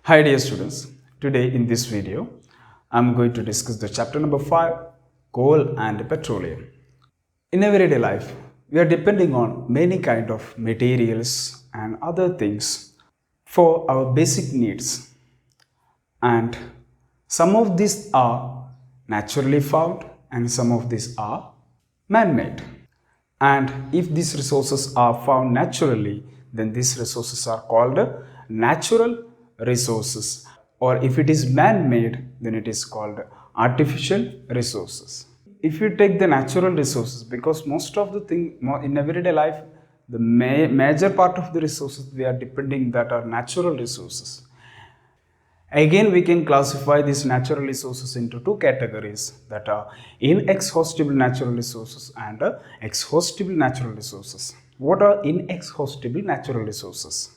Hi dear students, today in this video I am going to discuss the chapter number 5, coal and petroleum. In everyday life, we are depending on many kind of materials and other things for our basic needs, and some of these are naturally found and some of these are man-made. And if these resources are found naturally, then these resources are called natural resources, or if it is man-made, then it is called artificial resources. If you take the natural resources, because most of the thing in everyday life, the major part of the resources we are depending that are natural resources. Again, we can classify these natural resources into two categories, that are inexhaustible natural resources and exhaustible natural resources. What are inexhaustible natural resources?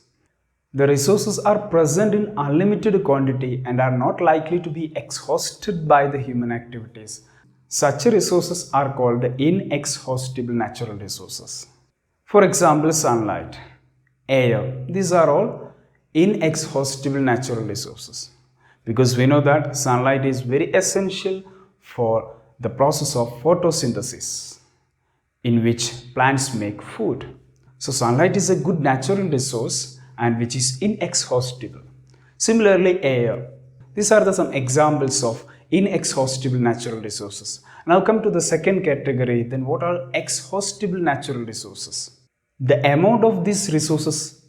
The resources are present in unlimited quantity and are not likely to be exhausted by the human activities. Such resources are called inexhaustible natural resources. For example, sunlight, air, these are all inexhaustible natural resources, because we know that sunlight is very essential for the process of photosynthesis in which plants make food. So sunlight is a good natural resource and which is inexhaustible. Similarly, air. These are some examples of inexhaustible natural resources. Now come to the second category. Then what are exhaustible natural resources? The amount of these resources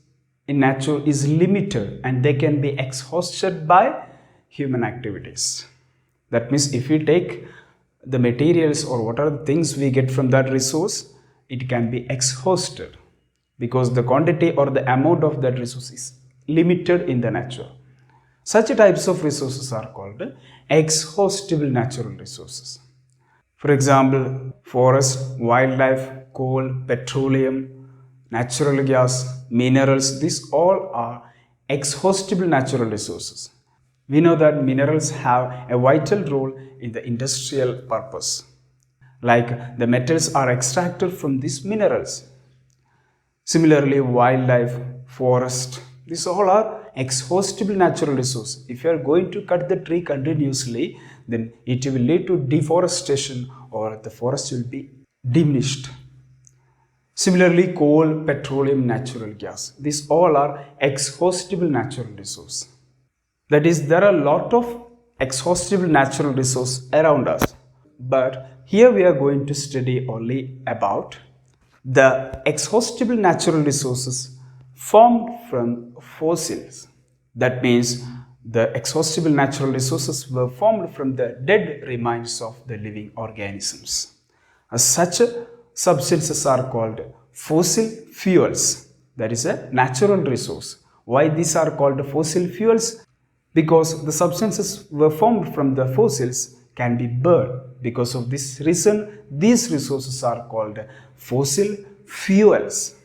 in nature is limited and they can be exhausted by human activities. That means if we take the materials or what are the things we get from that resource, it can be exhausted because the quantity or the amount of that resource is limited in the nature. Such types of resources are called exhaustible natural resources. For example, forest, wildlife, coal, petroleum, natural gas, minerals, these all are exhaustible natural resources. We know that minerals have a vital role in the industrial purpose. Like the metals are extracted from these minerals. Similarly, wildlife, forest, these all are exhaustible natural resources. If you are going to cut the tree continuously, then it will lead to deforestation or the forest will be diminished. Similarly, coal, petroleum, natural gas, these all are exhaustible natural resources. That is, there are a lot of exhaustible natural resources around us. But here we are going to study only about the exhaustible natural resources formed from fossils. That means the exhaustible natural resources were formed from the dead remains of the living organisms. Such substances are called fossil fuels. That is a natural resource. Why these are called fossil fuels? Because the substances were formed from the fossils can be burned. Because of this reason, these resources are called fossil fuels.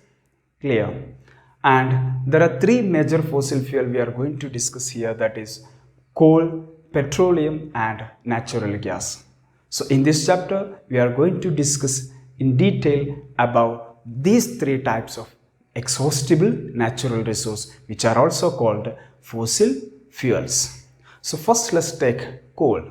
Clear? And there are three major fossil fuel we are going to discuss here, that is coal, petroleum and natural gas. So in this chapter, we are going to discuss in detail about these three types of exhaustible natural resource, which are also called fossil fuels. So first let's take coal.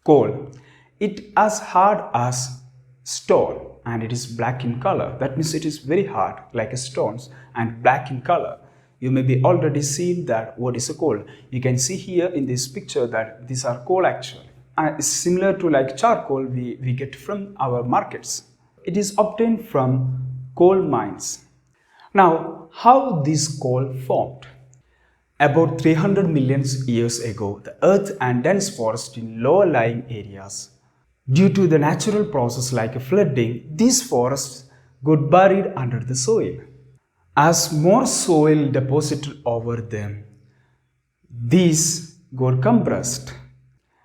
Coal, it as hard as stone and it is black in color. That means it is very hard like a stones and black in color. You may be already seen that what is a coal. You can see here in this picture that these are coal actually. It's similar to like charcoal we get from our markets. It is obtained from coal mines. Now, how this coal formed? About 300 million years ago, the earth and dense forest in lower-lying areas. Due to the natural process like flooding, these forests got buried under the soil. As more soil deposited over them, these got compressed.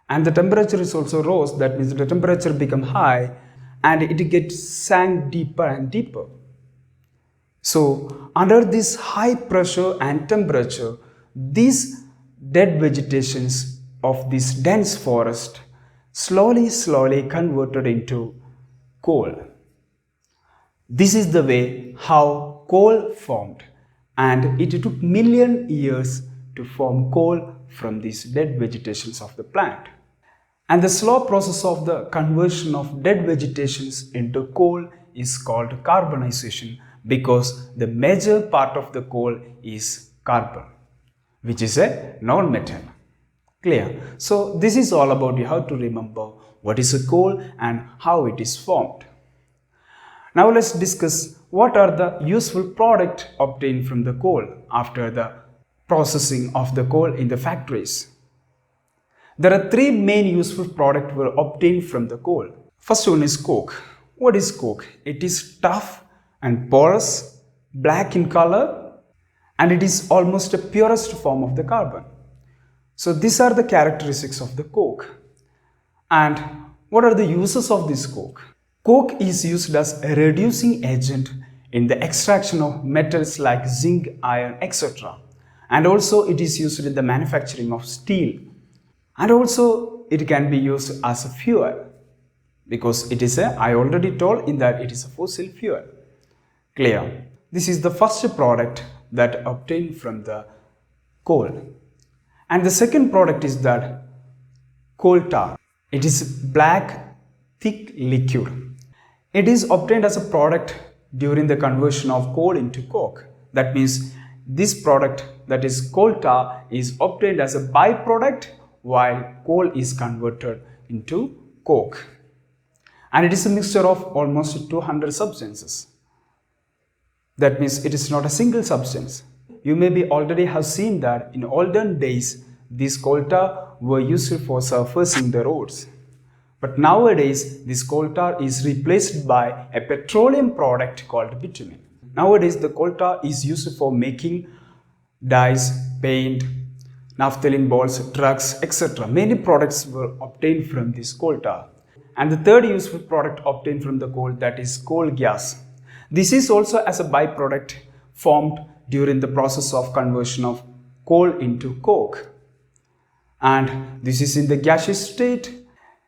And the temperature is also rose, that means the temperature become high and it gets sank deeper and deeper. So under this high pressure and temperature, these dead vegetations of this dense forest slowly converted into coal. This is the way how coal formed, and it took million years to form coal from these dead vegetations of the plant. And the slow process of the conversion of dead vegetations into coal is called carbonization, because the major part of the coal is carbon, which is a non-metal. Clear? So this is all about how to remember what is a coal and how it is formed. Now let's discuss what are the useful products obtained from the coal after the processing of the coal in the factories. There are three main useful products were obtained from the coal. First one is coke. What is coke? It is tough and porous, black in color, and it is almost the purest form of the carbon. So these are the characteristics of the coke. And what are the uses of this coke? Coke is used as a reducing agent in the extraction of metals like zinc, iron, etc. And also it is used in the manufacturing of steel. And also it can be used as a fuel, because it is I already told in that it is a fossil fuel. Clear? This is the first product that obtained from the coal. And the second product is that coal tar. It is black, thick liquid. It is obtained as a product during the conversion of coal into coke. That means this product, that is coal tar, is obtained as a byproduct while coal is converted into coke. And it is a mixture of almost 200 substances. That means it is not a single substance. You maybe already have seen that in olden days, these coal tar were used for surfacing the roads. But nowadays, this coal tar is replaced by a petroleum product called bitumen. Nowadays, the coal tar is used for making dyes, paint, naphthalene balls, drugs, etc. Many products were obtained from this coal tar. And the third useful product obtained from the coal, that is coal gas. This is also as a byproduct formed during the process of conversion of coal into coke. And this is in the gaseous state.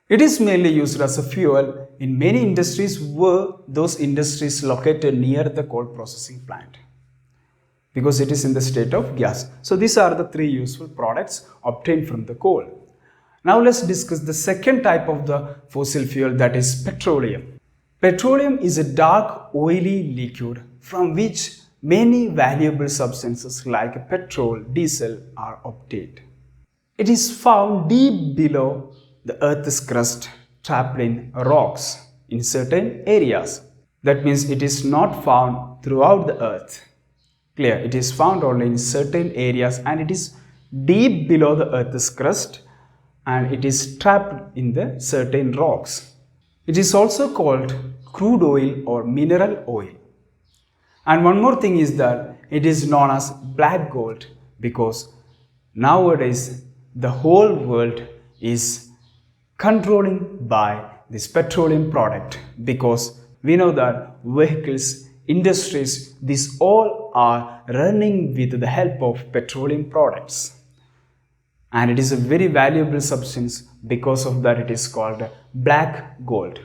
It is mainly used as a fuel in many industries, were those industries located near the coal processing plant, because it is in the state of gas. So these are the three useful products obtained from the coal. Now let's discuss the second type of the fossil fuel, that is petroleum. Petroleum is a dark oily liquid from which many valuable substances like petrol, diesel are obtained. It is found deep below the earth's crust, trapped in rocks in certain areas. That means it is not found throughout the earth. Clear? It is found only in certain areas, and it is deep below the earth's crust, and it is trapped in the certain rocks. It is also called crude oil or mineral oil. And one more thing is that it is known as black gold, because nowadays the whole world is controlling by this petroleum product, because we know that vehicles, industries, these all are running with the help of petroleum products. And it is a very valuable substance. Because of that, it is called black gold.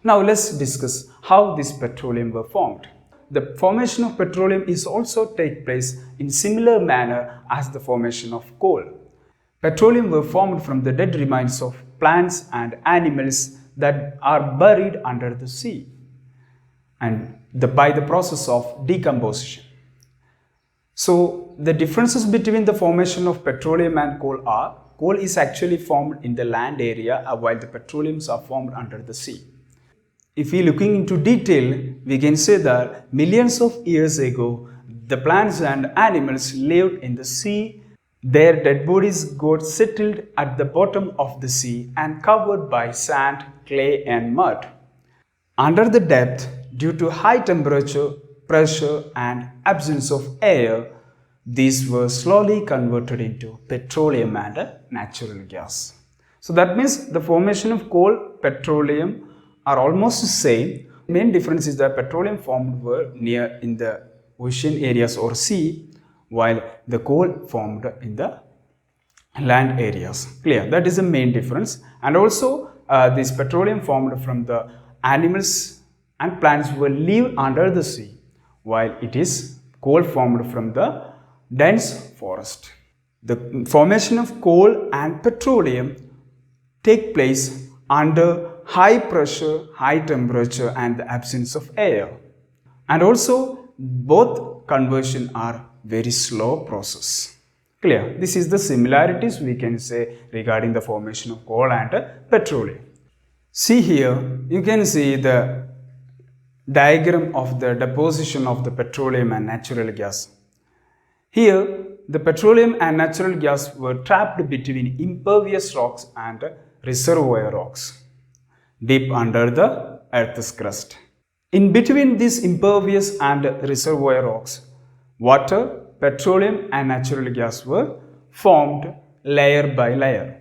Now let's discuss how this petroleum were formed. The formation of petroleum is also take place in similar manner as the formation of coal. Petroleum were formed from the dead remains of plants and animals that are buried under the sea, and by the process of decomposition. So the differences between the formation of petroleum and coal are, coal is actually formed in the land area, while the petroleums are formed under the sea. If we are looking into detail, we can say that millions of years ago, the plants and animals lived in the sea. Their dead bodies got settled at the bottom of the sea and covered by sand, clay and mud. Under the depth, due to high temperature, pressure and absence of air, these were slowly converted into petroleum and natural gas. So that means the formation of coal, petroleum are almost the same. The main difference is that petroleum formed were near in the ocean areas or sea, while the coal formed in the land areas. Clear? That is the main difference. And also this petroleum formed from the animals and plants who live under the sea, while it is coal formed from the dense forest. The formation of coal and petroleum take place under high pressure, high temperature and the absence of air. And also both conversion are very slow process. Clear? This is the similarities we can say regarding the formation of coal and petroleum. See here, you can see the diagram of the deposition of the petroleum and natural gas. Here, the petroleum and natural gas were trapped between impervious rocks and reservoir rocks, deep under the Earth's crust. In between these impervious and reservoir rocks, water, petroleum and natural gas were formed layer by layer.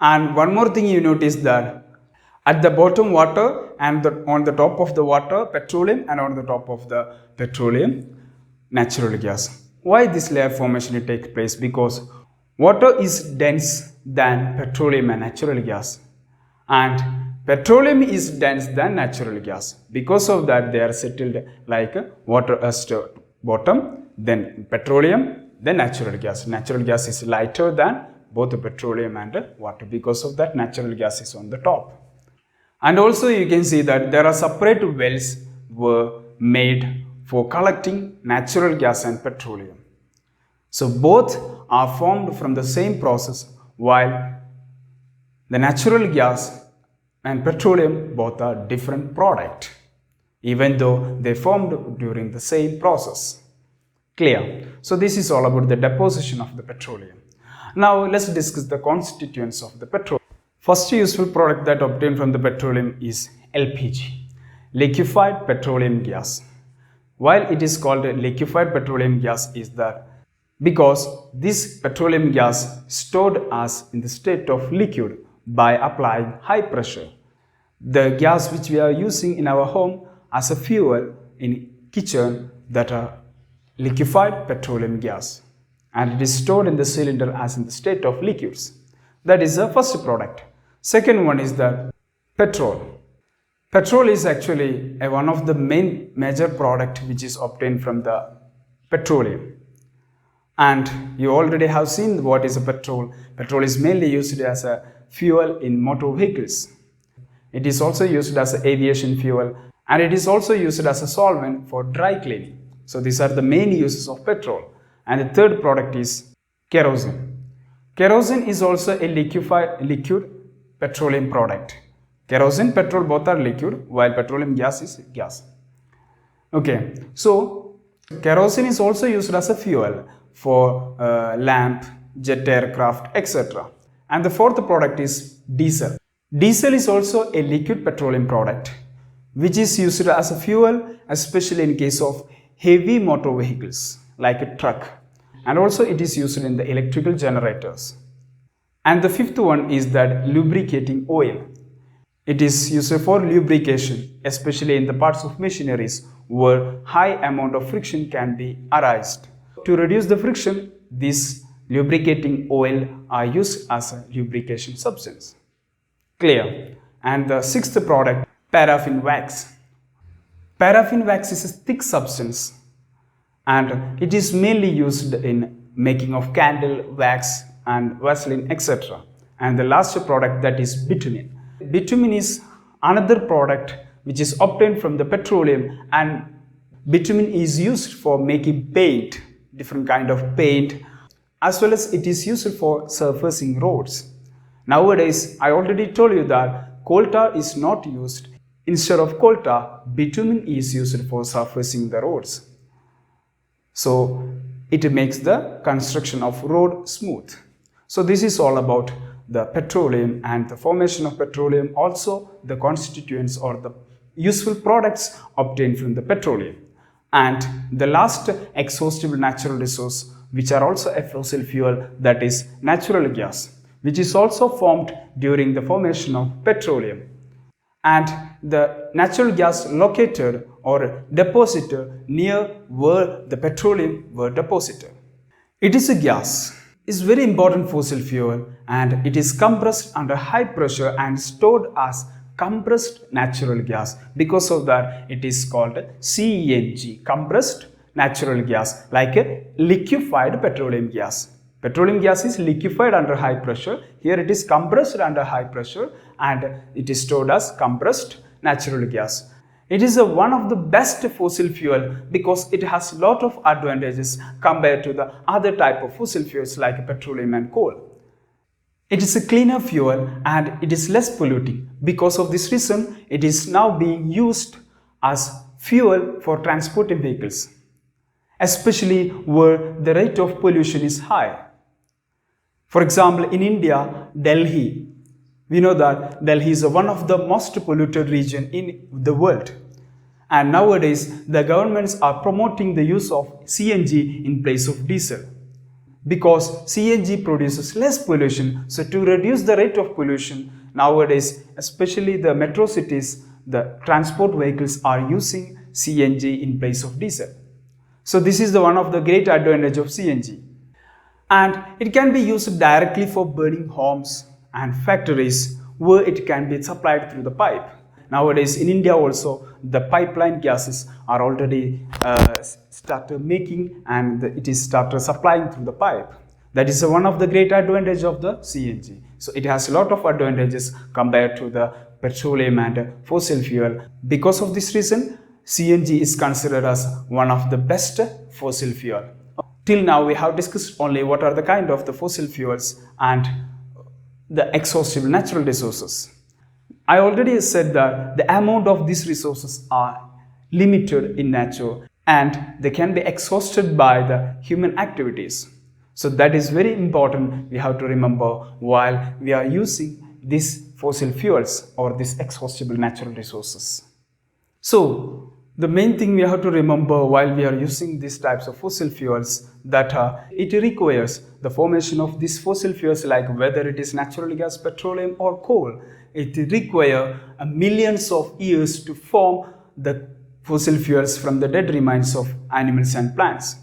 And one more thing you notice that at the bottom water and on the top of the water petroleum and on the top of the petroleum natural gas. Why this layer formation takes place? Because water is dense than petroleum and natural gas, and petroleum is dense than natural gas. Because of that they are settled like water as to bottom, then petroleum, then natural gas. Natural gas is lighter than both the petroleum and water. Because of that natural gas is on the top. And also you can see that there are separate wells were made for collecting natural gas and petroleum. So both are formed from the same process, while the natural gas and petroleum both are different product, even though they formed during the same process. Clear? So this is all about the deposition of the petroleum. Now let's discuss the constituents of the petroleum. First useful product that obtained from the petroleum is LPG, liquefied petroleum gas. While it is called liquefied petroleum gas is that because this petroleum gas stored as in the state of liquid by applying high pressure. The gas which we are using in our home as a fuel in kitchen that are liquefied petroleum gas, and it is stored in the cylinder as in the state of liquids. That is the first product. Second one is the petrol. Petrol is actually one of the major product which is obtained from the petroleum. And you already have seen what is a petrol. Petrol is mainly used as a fuel in motor vehicles. It is also used as an aviation fuel, and it is also used as a solvent for dry cleaning. So these are the main uses of petrol. And the third product is kerosene. Kerosene is also a liquid petroleum product. Kerosene, petrol both are liquid, while petroleum gas is gas. Okay, so kerosene is also used as a fuel for lamp, jet aircraft, etc. And the fourth product is diesel. Diesel is also a liquid petroleum product which is used as a fuel, especially in case of heavy motor vehicles like a truck, and also it is used in the electrical generators. And the fifth one is that lubricating oil. It is used for lubrication, especially in the parts of machineries where high amount of friction can be arised. To reduce the friction, this lubricating oil are used as a lubrication substance. Clear? And the sixth product, paraffin wax. Paraffin wax is a thick substance and it is mainly used in making of candle, wax and Vaseline, etc. And the last product, that is bitumen. Bitumen is another product which is obtained from the petroleum, and bitumen is used for making paint, different kind of paint, as well as it is used for surfacing roads. Nowadays, I already told you that coal tar is not used. Instead of coal tar, bitumen is used for surfacing the roads. So it makes the construction of road smooth. So this is all about the petroleum and the formation of petroleum, also the constituents or the useful products obtained from the petroleum. And the last exhaustible natural resource, which are also a fossil fuel, that is natural gas, which is also formed during the formation of petroleum. And the natural gas located or deposited near where the petroleum were deposited. It is a gas. It's very important fossil fuel, and it is compressed under high pressure and stored as compressed natural gas. Because of that, it is called CNG, compressed natural gas, like a liquefied petroleum gas. Petroleum gas is liquefied under high pressure. Here it is compressed under high pressure and it is stored as compressed natural gas. It is one of the best fossil fuel because it has a lot of advantages compared to the other type of fossil fuels like petroleum and coal. It is a cleaner fuel and it is less polluting. Because of this reason, it is now being used as fuel for transporting vehicles, especially where the rate of pollution is high. For example, in India, Delhi, we know that Delhi is one of the most polluted regions in the world. And nowadays, the governments are promoting the use of CNG in place of diesel. Because CNG produces less pollution, so to reduce the rate of pollution, nowadays, especially the metro cities, the transport vehicles are using CNG in place of diesel. So this is one of the great advantage of CNG. And it can be used directly for burning homes and factories where it can be supplied through the pipe. Nowadays in India also the pipeline gases are already started making and it is started supplying through the pipe. That is one of the great advantage of the CNG. So it has a lot of advantages compared to the petroleum and fossil fuel. Because of this reason, CNG is considered as one of the best fossil fuel. Till now we have discussed only what are the kind of the fossil fuels and the exhaustible natural resources. I already said that the amount of these resources are limited in nature and they can be exhausted by the human activities. So that is very important we have to remember while we are using these fossil fuels or these exhaustible natural resources. So the main thing we have to remember while we are using these types of fossil fuels that it requires the formation of these fossil fuels like whether it is natural gas, petroleum or coal. It requires millions of years to form the fossil fuels from the dead remains of animals and plants.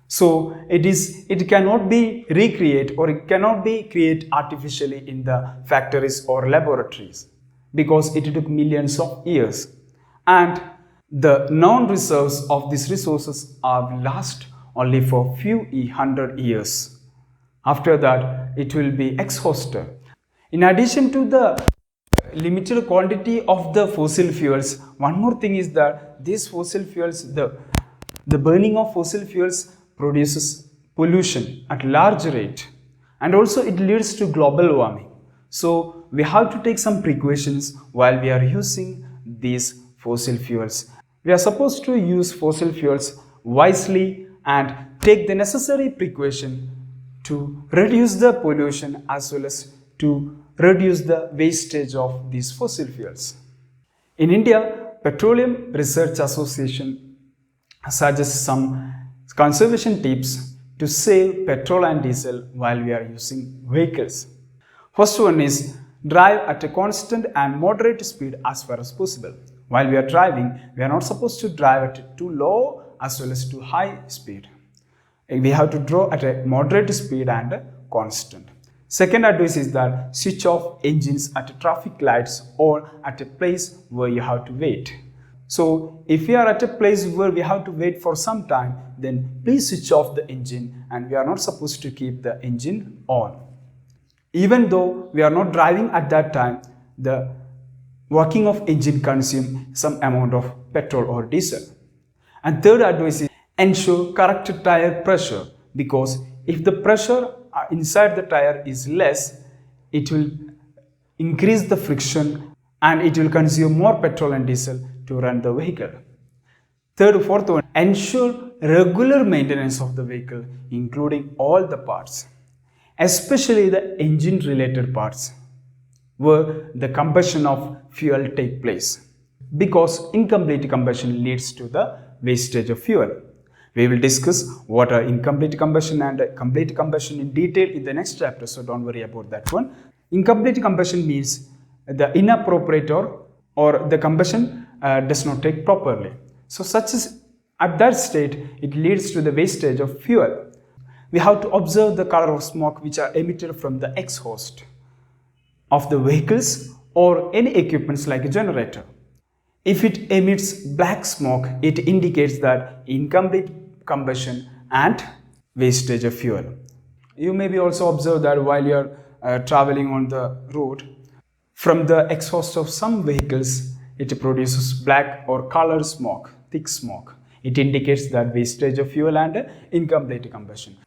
So it cannot be recreated or it cannot be created artificially in the factories or laboratories because it took millions of years. And the known reserves of these resources are last only for few hundred years. After that, it will be exhausted. In addition to the limited quantity of the fossil fuels, one more thing is that these fossil fuels, the burning of fossil fuels produces pollution at large rate and also it leads to global warming. So we have to take some precautions while we are using these fossil fuels. We are supposed to use fossil fuels wisely and take the necessary precaution to reduce the pollution as well as to reduce the wastage of these fossil fuels. In India, Petroleum Research Association suggests some conservation tips to save petrol and diesel while we are using vehicles. First one is drive at a constant and moderate speed as far as possible. While we are driving, we are not supposed to drive at too low as well as too high speed. We have to drive at a moderate speed and constant. Second advice is that switch off engines at traffic lights or at a place where you have to wait. So if we are at a place where we have to wait for some time, then please switch off the engine and we are not supposed to keep the engine on. Even though we are not driving at that time, the working of engine consumes some amount of petrol or diesel. And third advice is ensure correct tire pressure because if the pressure inside the tire is less, it will increase the friction and it will consume more petrol and diesel to run the vehicle. Fourth one, ensure regular maintenance of the vehicle including all the parts, especially the engine related parts where the combustion of fuel take place because incomplete combustion leads to the wastage of fuel. We will discuss what are incomplete combustion and complete combustion in detail in the next chapter, so don't worry about that one. Incomplete combustion means the inappropriate or the combustion does not take properly. So such as at that state, it leads to the wastage of fuel. We have to observe the color of smoke which are emitted from the exhaust of the vehicles or any equipments like a generator. If it emits black smoke, it indicates that incomplete combustion and wastage of fuel. You may be also observed that while you're traveling on the road, from the exhaust of some vehicles, it produces black or color smoke, thick smoke. It indicates that wastage of fuel and incomplete combustion.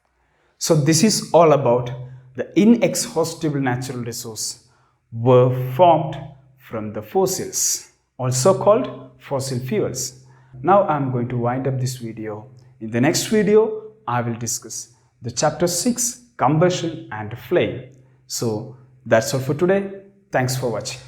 So this is all about the inexhaustible natural resource were formed from the fossils, also called fossil fuels. Now I am going to wind up this video. In the next video, I will discuss the chapter 6, combustion and flame. So that's all for today. Thanks for watching.